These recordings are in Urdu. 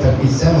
37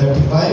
35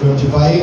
25,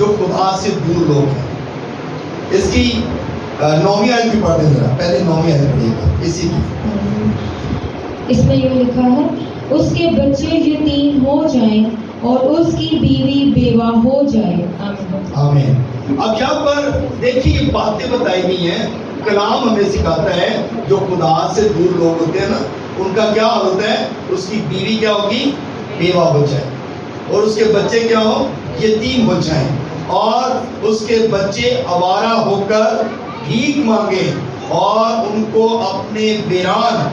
جو خدا سے دور لوگ ہیں. اس کی 9ویں آیت بھی پڑھ دیں ذرا, پہلے 9ویں آیت پڑھیے گا اسی کی. اس میں یہ لکھا ہے, اس کے بچے یتیم ہو جائیں اور اس کی بیوی بیوہ ہو جائے. آمین. اب یہاں پر دیکھیے یہ باتیں بتائی گئی ہیں, کلام ہمیں سکھاتا ہے جو خدا سے دور لوگ ہوتے ہیں نا, ان کا کیا حال ہوتا ہے, اس کی بیوی کیا ہوگی, بیوہ ہو جائے, اور اس کے بچے کیا ہو, یتیم ہو جائیں, اور اس کے بچے آوارہ ہو کر بھیک مانگے, اور ان کو اپنے ویران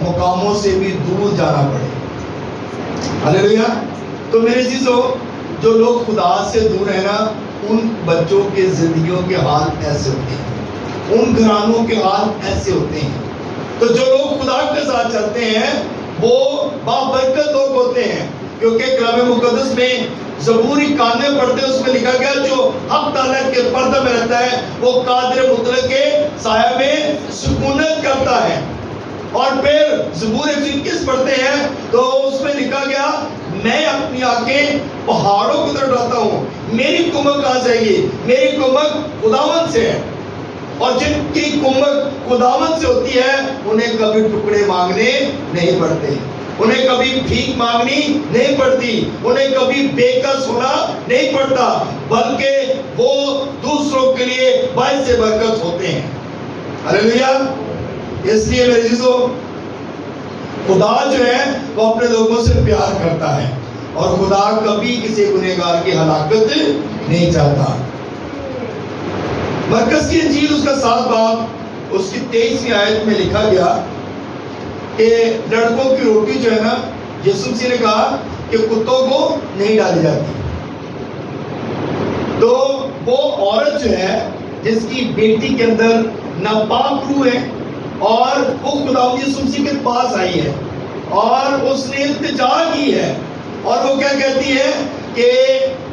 مقاموں سے بھی دور جانا پڑے. ہلیلویا. تو میرے عزیزو, جو لوگ خدا سے دور ہیں نا, ان بچوں کے زندگیوں کے حال ایسے ہوتے ہیں, ان گھرانوں کے حال ایسے ہوتے ہیں. تو جو لوگ خدا کے ساتھ چلتے ہیں وہ بابرکت لوگ ہوتے ہیں, کیونکہ کلام مقدس میں زبور 91 پڑھتے ہیں, اس میں لکھا گیا جو حق تعالیٰ کے پردہ میں رہتا ہے وہ قادر مطلق کے سایہ میں سکونت کرتا ہے. اور پھر زبور 121 پڑھتے ہیں تو اس میں لکھا گیا میں اپنی آنکھیں پہاڑوں کی طرف ڈالتا ہوں, میری کمک کہاں سے آئے گی, میری کمک خداوند سے ہے. اور جن کی کمک خداوند سے ہوتی ہے انہیں کبھی ٹکڑے مانگنے نہیں پڑتے, انہیں کبھی بھیک مانگنی نہیں پڑتی, انہیں کبھی بے کس ہونا نہیں پڑتا, بلکہ وہ دوسروں کے لیے باعث برکت ہوتے ہیں. ہلیلویا. اس لیے میرے عزیزو, خدا جو ہے وہ اپنے لوگوں سے پیار کرتا ہے, اور خدا کبھی کسی گنہگار کی ہلاکت نہیں چاہتا. مرکز کی انجیل اس کا 7 باب اس کی 23ویں آیت میں لکھا گیا کہ لڑکوں کی روٹی جو ہے نا, یسوع مسیح نے کہا کہ کتوں کو نہیں ڈالی جاتی. تو وہ عورت جو ہے جس کی بیٹی کے اندر ناپاک روح ہے, اور وہ خداوند یسوع مسیح کے پاس آئی ہے, اور اس نے التجا کی ہے, اور وہ کیا کہتی ہے کہ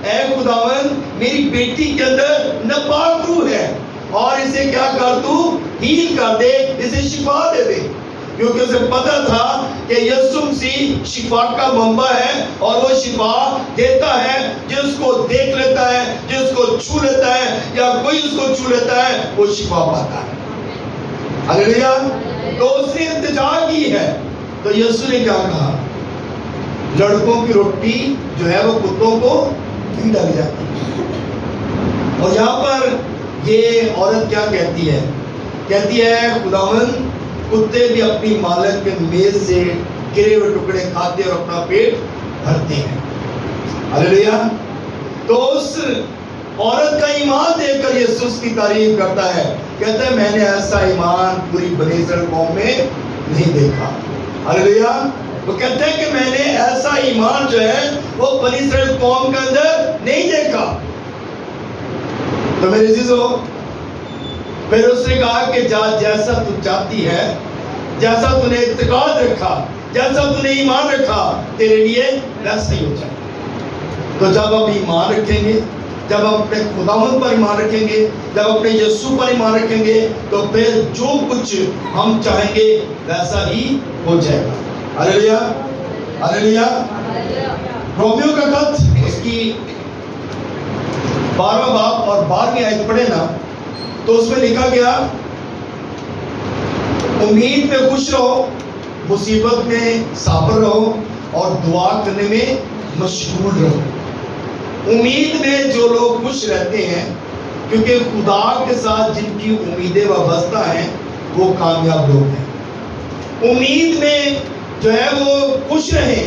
اے خداوند میری بیٹی کے اندر ناپاک روح ہے, اور اسے کیا کر, تو ہیل کر دے, اسے شفا دے دے. کیونکہ اسے پتا تھا کہ یسوع مسیح شفا کا منبع ہے, اور وہ شفا دیتا ہے جس کو دیکھ لیتا ہے, جس کو چھو لیتا ہے, یا کوئی اس کو چھو لیتا ہے وہ شفا پاتا ہے. ہلیلویا. تو اس نے التجا کی ہے, تو یسوع نے کیا کہا, لڑکوں کی روٹی جو ہے وہ کتوں کو نہیں ڈالی جاتی. اور یہاں پر یہ عورت کیا کہتی ہے, کہتی ہے خداوند کتے بھی اپنی مالک کے میز سے گرے ہوئے ٹکڑے کھاتے اور اپنا پیٹ بھرتے ہیں. ہلیلویا. تو اس عورت کا ایمان دیکھ کر یسوع اس کی تعریف کرتا ہے, کہتا ہے میں نے ایسا ایمان پوری بنی اسرائیل قوم میں نہیں دیکھا. ہلیلویا. وہ کہتے ہیں کہ میں نے ایسا ایمان جو ہے وہ بنی اسرائیل قوم کے اندر نہیں دیکھا. تو میرے عزیزو, پھر اس نے کہا کہ جیسا تو چاہتی ہے, جیسا تو نے اعتقاد رکھا, جیسا تو نے ایمان رکھا, تیرے لیے ویسا ہی ہو جائے. تو جب ہم ایمان رکھیں گے, جب ہم اپنے خداوند پر ایمان رکھیں گے, جب اپنے یسوع پر ایمان رکھیں گے, تو پھر جو کچھ ہم چاہیں گے ویسا ہی ہو جائے گا. ہلیلویا. ہلیلویا. رومیو کا خط اس کی 12واں باب اور 12ویں آیت پڑھے نا, تو اس میں لکھا گیا امید میں خوش رہو, مصیبت میں صابر رہو, اور دعا کرنے میں مشغول رہو. امید میں جو لوگ خوش رہتے ہیں, کیونکہ خدا کے ساتھ جن کی امیدیں وابستہ ہیں وہ کامیاب لوگ ہیں. امید میں جو ہے وہ خوش رہیں.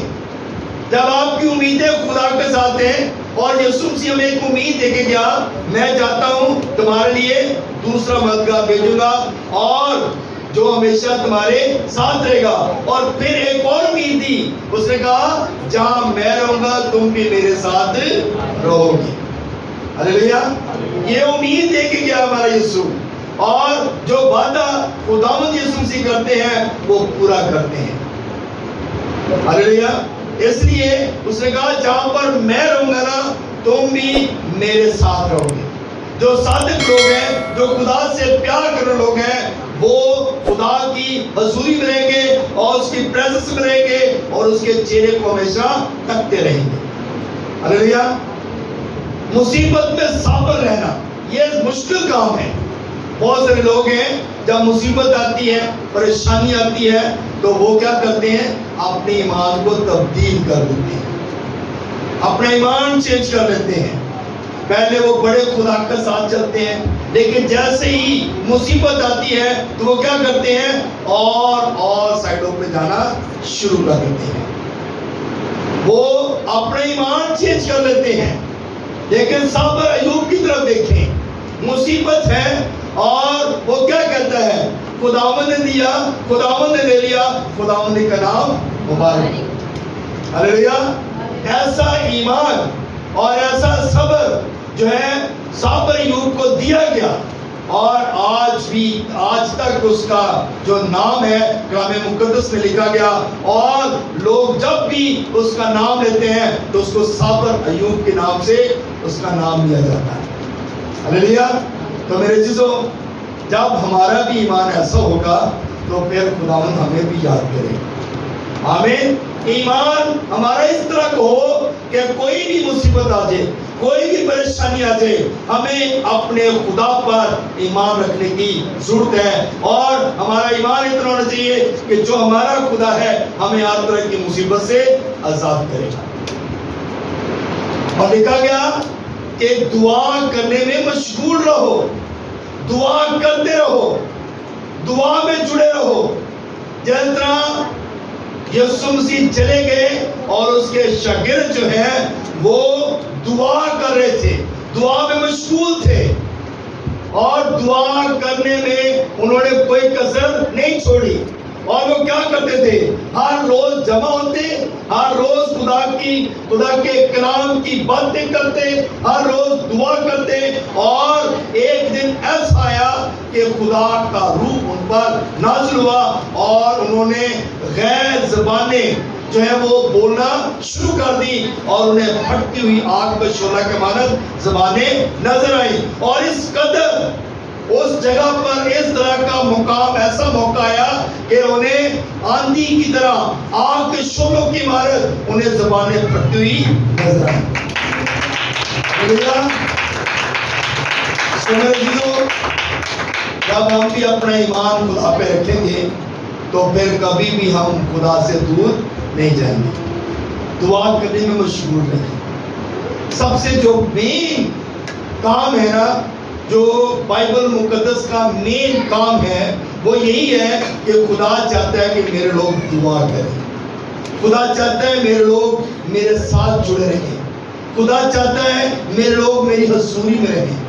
جب آپ کی امیدیں خدا کے ساتھ ہیں, اور یسوع مسیح ہمیں ایک امید دے کے گیا, میں چاہتا ہوں تمہارے لیے دوسرا مددگار بھیجوں گا, اور جو ہمیشہ تمہارے ساتھ رہے گا. اور پھر ایک اور امید دی, اس نے کہا جہاں میں رہوں گا تم بھی میرے ساتھ رہو گی. ہلیلویا. یہ امید دے کے گیا ہمارا یسوع, اور جو وعدہ خداوند یسوع مسیح کرتے ہیں وہ پورا کرتے ہیں. ہلیلویا. اس لیے اس نے کہا جہاں پر میں رہوں گا نا تم بھی میرے ساتھ رہو گے. جو صادق لوگ ہیں, جو خدا سے پیار کرنے لوگ ہیں, وہ خدا کی حضوری میں رہیں گے, اور اس کی پریزنس میں رہیں گے, اور اس کے چہرے کو ہمیشہ تکتے رہیں گے. ہلیلویا. مصیبت میں صابر رہنا یہ مشکل کام ہے. بہت سارے لوگ ہیں جب مصیبت آتی ہے، پریشانی آتی ہے، تو وہ کیا کرتے ہیں؟ اپنے ایمان کو تبدیل کر دیتے ہیں، اپنا ایمان چینج کر لیتے ہیں. پہلے وہ بڑے خدا کے ساتھ چلتے ہیں، لیکن جیسے ہی مصیبت آتی ہے تو وہ کیا کرتے ہیں؟ اور سائڈوں پہ جانا شروع کر دیتے ہیں. وہ اپنا ایمان چینج کر لیتے ہیں. لیکن صابر ایوب کی طرف دیکھیں، مصیبت ہے اور وہ کیا کہتا ہے؟ خداوند نے دیا، خداوند نے لے لیا، خداوند کا نام مبارک. ہلیلویا. ایسا ایمان اور ایسا صبر جو ہے صابر ایوب کو دیا گیا، اور آج تک اس کا جو نام ہے کلام مقدس میں لکھا گیا، اور لوگ جب بھی اس کا نام لیتے ہیں تو اس کو صابر ایوب کے نام سے اس کا نام لیا جاتا ہے. ہلیلویا. تو میرے عزیزو، جب ہمارا بھی ایمان ایسا ہوگا تو پھر خداوند ہمیں بھی یاد کرے. آمین. ایمان ہمارا اس طرح کا ہو کہ کوئی بھی مصیبت آ جائے، کوئی بھی پریشانی آ جائے، ہمیں اپنے خدا پر ایمان رکھنے کی ضرورت ہے. اور ہمارا ایمان اتنا ہونا چاہیے کہ جو ہمارا خدا ہے ہمیں ہر طرح کی مصیبت سے آزاد کرے گا. اور لکھا گیا کہ دعا کرنے میں مشغول رہو، دعا کرتے رہو، دعا میں جڑے رہو. جس طرح یسوع مسیح چلے گئے اور اس کے شاگرد جو ہیں وہ دعا کر رہے تھے، دعا میں مشغول تھے، اور دعا کرنے میں انہوں نے کوئی کسر نہیں چھوڑی. اور وہ کیا کرتے تھے؟ ہر روز جمع ہوتے، ہر روز خدا کے کلام کی باتیں کرتے، ہر روز دعا کرتے. اور ایک دن ایسا آیا کہ خدا کا روح ان پر نازل ہوا اور انہوں نے غیر زبانیں جو ہے وہ بولنا شروع کر دی، اور انہیں پھٹتی ہوئی آگ کا شعلہ کے مانند زبانیں نظر آئی. اور اس قدر اس جگہ پر اس طرح کا مقام، ایسا موقع آیا کہ انہیں آندھی کی طرح آگ کے شعلوں کی مانند انہیں زبانیں پھٹتی ہوئی نظر آئی. جب ہم بھی اپنا ایمان خدا پہ رکھیں گے تو پھر کبھی بھی ہم خدا سے دور نہیں جائیں گے. دعا کرنے میں مشغول رہیں. سب سے جو مین کام ہے نا، جو بائبل مقدس کا مین کام ہے، وہ یہی ہے کہ خدا چاہتا ہے کہ میرے لوگ دعا کریں. خدا چاہتا ہے میرے لوگ میرے ساتھ جڑے رہیں. خدا چاہتا ہے میرے لوگ میری حضوری میں رہیں.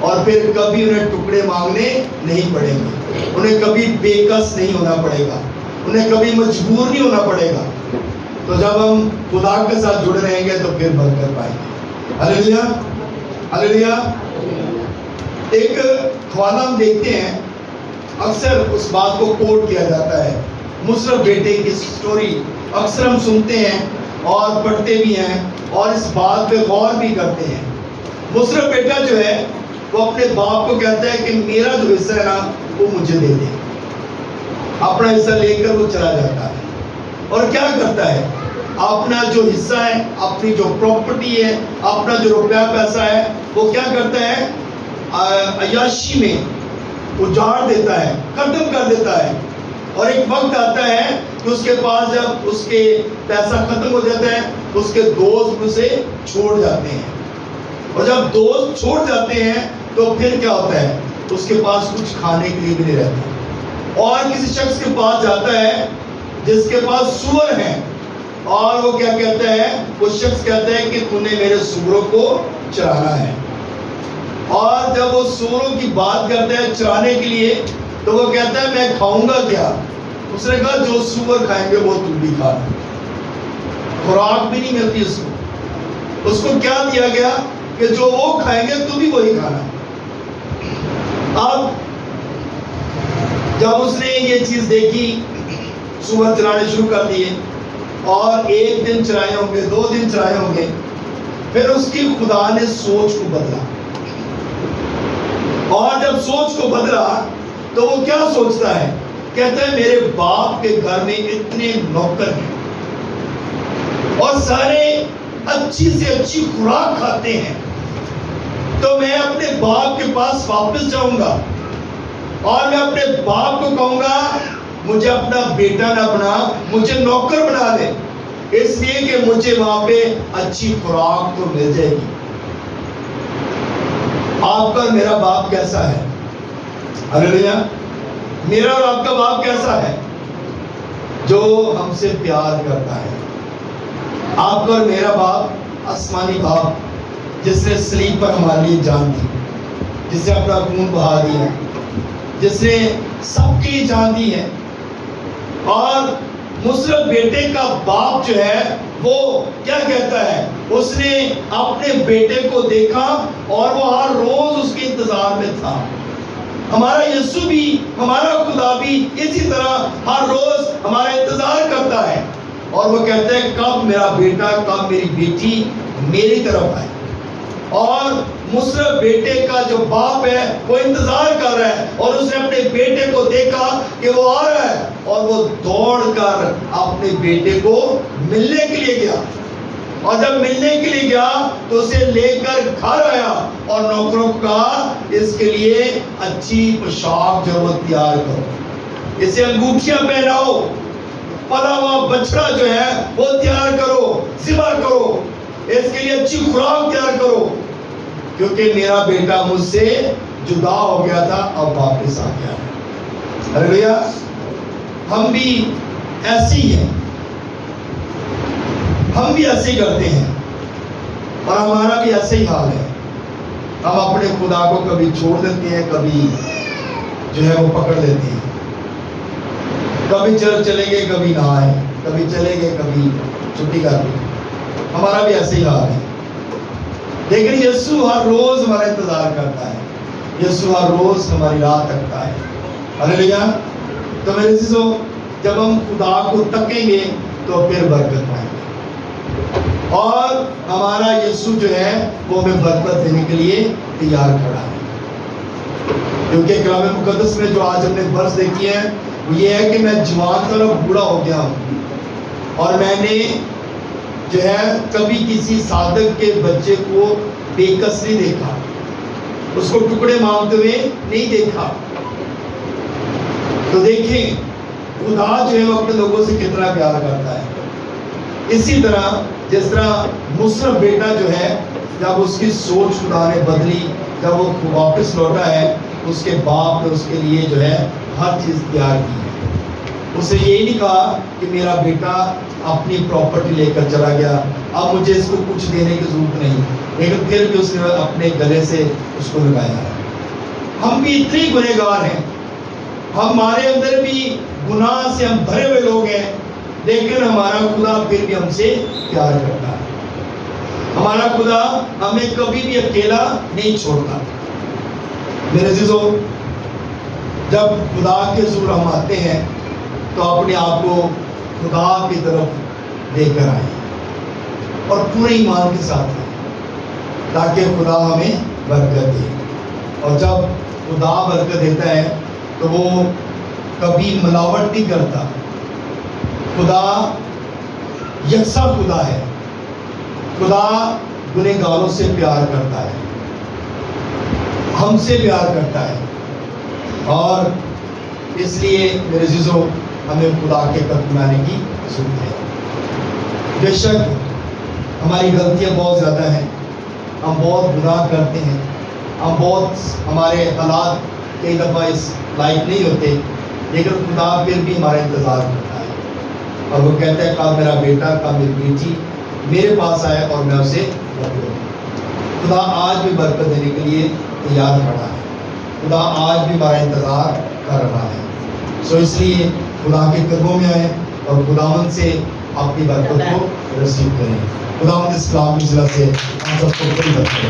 اور پھر کبھی انہیں ٹکڑے مانگنے نہیں پڑیں گے، انہیں کبھی بے کس نہیں ہونا پڑے گا، انہیں کبھی مجبور نہیں ہونا پڑے گا. تو جب ہم خدا کے ساتھ جڑے رہیں گے تو پھر برکت پائیں گے. ہلیلویا. ہلیلویا. ایک حوالہ ہم دیکھتے ہیں، اکثر اس بات کو کوٹ کیا جاتا ہے. مصرف بیٹے کی سٹوری اکثر ہم سنتے ہیں اور پڑھتے بھی ہیں اور اس بات پہ غور بھی کرتے ہیں. مصرف بیٹا جو ہے وہ اپنے باپ کو کہتا ہے کہ میرا جو حصہ ہے نا وہ مجھے دے دے. اپنا حصہ لے کر وہ چلا جاتا ہے اور کیا کرتا ہے؟ اپنا جو حصہ ہے، اپنی جو پراپرٹی ہے، اپنا جو روپیہ پیسہ ہے، وہ کیا کرتا ہے؟ عیاشی میں اجاڑ دیتا ہے، ختم کر دیتا ہے. اور ایک وقت آتا ہے کہ اس کے پاس جب اس کے پیسہ ختم ہو جاتا ہے، اس کے دوست اسے چھوڑ جاتے ہیں. اور جب دوست چھوڑ جاتے ہیں تو پھر کیا ہوتا ہے؟ اس کے پاس کچھ کھانے کے لیے بھی نہیں رہتا. اور کسی شخص کے پاس جاتا ہے جس کے پاس سور ہیں، اور وہ کیا کہتا ہے؟ وہ شخص کہتا ہے کہ تو نے میرے سوروں کو چرانا ہے. اور جب وہ سوروں کی بات کرتا ہے چرانے کے لیے تو وہ کہتا ہے میں کھاؤں گا کیا؟ اس نے کہا جو سور کھائیں گے وہ تم بھی کھانا. خوراک بھی نہیں ملتی اس کو. اس کو کیا دیا گیا کہ جو وہ کھائیں گے تم بھی وہی کھانا. اب جب اس نے یہ چیز دیکھی، سور چرانے شروع کر دیے، اور ایک دن چرائے ہوں گے، 2 دن چرائے ہوں گے، پھر اس کی خدا نے سوچ کو بدلا. اور جب سوچ کو بدلا تو وہ کیا سوچتا ہے؟ کہتا ہے میرے باپ کے گھر میں اتنے نوکر ہیں اور سارے اچھی سے اچھی خوراک کھاتے ہیں، تو میں اپنے باپ کے پاس واپس جاؤں گا اور میں اپنے باپ کو کہوں گا مجھے اپنا بیٹا نہ بنا, مجھے نوکر بنا دے, اس لیے کہ مجھے وہاں پہ اچھی خوراک تو مل جائے گی. آپ کا اور میرا باپ کیسا ہے؟ ہلیلویا. میرا اور آپ کا باپ کیسا ہے؟ جو ہم سے پیار کرتا ہے. آپ کا اور میرا باپ آسمانی باپ, جس نے صلیب پر ہمارے لیے جان دی, جس نے اپنا خون بہا دیا, جس نے سب کے لیے جان دی ہے. اور مصرف بیٹے کا باپ جو ہے وہ کیا کہتا ہے؟ اس نے اپنے بیٹے کو دیکھا اور وہ ہر روز اس کے انتظار میں تھا. ہمارا یسوع بھی, ہمارا خدا بھی اسی طرح ہر روز ہمارا انتظار کرتا ہے اور وہ کہتا ہے کب میرا بیٹا, کب میری بیٹی میری طرف آئے. اور مصرف بیٹے کا جو باپ ہے وہ انتظار کر رہا ہے اور اس نے اپنے بیٹے کو دیکھا کہ وہ آ رہا ہے اور وہ دوڑ کر اپنے بیٹے کو ملنے کے لیے گیا. اور جب ملنے کے لیے گیا تو اسے لے کر گھر آیا اور نوکروں کو کہا اس کے لیے اچھی پوشاک جو وہ تیار کرو, اسے انگوٹھیاں پہناؤ, پلا ہوا بچڑا جو ہے وہ تیار کرو, ذبح کرو, اس کے لیے اچھی خوراک تیار کرو, کیونکہ میرا بیٹا مجھ سے جدا ہو گیا تھا, اب واپس آ گیا. ہلیلویا. ہم بھی ایسے ہی ہیں, ہم بھی ایسے ہی کرتے ہیں اور ہمارا بھی ایسے ہی حال ہے. ہم اپنے خدا کو کبھی چھوڑ دیتے ہیں, کبھی جو ہے وہ پکڑ لیتے ہیں. کبھی چرچ چلیں گے, کبھی نہ آئے, کبھی چلیں گے, کبھی چھٹی کر لی. ہمارا بھی ایسے ہی حال ہے. لیکن یسوع ہر روز ہمارا انتظار کرتا ہے, یسوع ہر روز ہماری راہ تکتا ہے. ہلیلویا. تو میرے عزیزو, جب ہم خدا کو تکیں گے تو پھر برکت پائیں گے اور ہمارا یسوع جو ہے وہ ہمیں برکت دینے کے لیے تیار کھڑا ہے. کیونکہ کلام مقدس میں جو آج ہم نے برس دیکھی ہے وہ یہ ہے کہ میں جوان تھا اور بوڑھا ہو گیا ہوں اور میں نے جو ہے کبھی کسی صادق کے بچے کو بے کس نہیں دیکھا, اس کو ٹکڑے مانگتے ہوئے نہیں دیکھا. تو دیکھیں خدا جو ہے وہ اپنے لوگوں سے کتنا پیار کرتا ہے. اسی طرح جس طرح مصرف بیٹا جو ہے جب اس کی سوچ خدا نے بدلی, جب وہ واپس لوٹا ہے, اس کے باپ نے اس کے لیے جو ہے ہر چیز تیار کی ہے. اسے یہی نہیں کہا کہ میرا بیٹا اپنی پراپرٹی لے کر چلا گیا, اب مجھے اس کو کچھ دینے کی ضرورت نہیں, لیکن پھر بھی اس نے اپنے گلے سے اس کو لگایا. ہم بھی اتنے گنہگار ہیں, ہمارے اندر بھی گناہ سے ہم بھرے ہوئے لوگ ہیں, لیکن ہمارا خدا پھر بھی ہم سے پیار کرتا ہے. ہمارا خدا ہمیں کبھی بھی اکیلا نہیں چھوڑتا. میرے عزیزو, جب خدا کے حضور ہم آتے ہیں تو اپنے آپ کو خدا کی طرف لے کر آئیں اور پورے ایمان کے ساتھ آئیں تاکہ خدا ہمیں برکت دے. اور جب خدا برکت دیتا ہے تو وہ کبھی ملاوٹ نہیں کرتا. خدا یکساں خدا ہے. خدا گنہگاروں سے پیار کرتا ہے, ہم سے پیار کرتا ہے, اور اس لیے میرے عزیزو ہمیں خدا کے قدم آنے کی ضرورت ہے. بے شک ہماری غلطیاں بہت زیادہ ہیں, ہم بہت گناہ کرتے ہیں, ہم بہت ہمارے حالات کئی دفعہ اس لائق نہیں ہوتے, لیکن خدا پھر بھی ہمارا انتظار کرتا ہے اور وہ کہتا ہے کب میرا بیٹا, کب میری بیٹی میرے پاس آئے اور میں اسے بدلوں. خدا آج بھی برکت دینے کے لیے تیار کھڑا ہے. خدا آج بھی ہمارا انتظار کر رہا ہے. سو اس لیے خدا کے قدموں میں آئیں اور خداوند سے اپنی برکت کو رسیو کریں. خداوند اس کلام کی ذرا سے ہم سب کو بڑی برکت دے.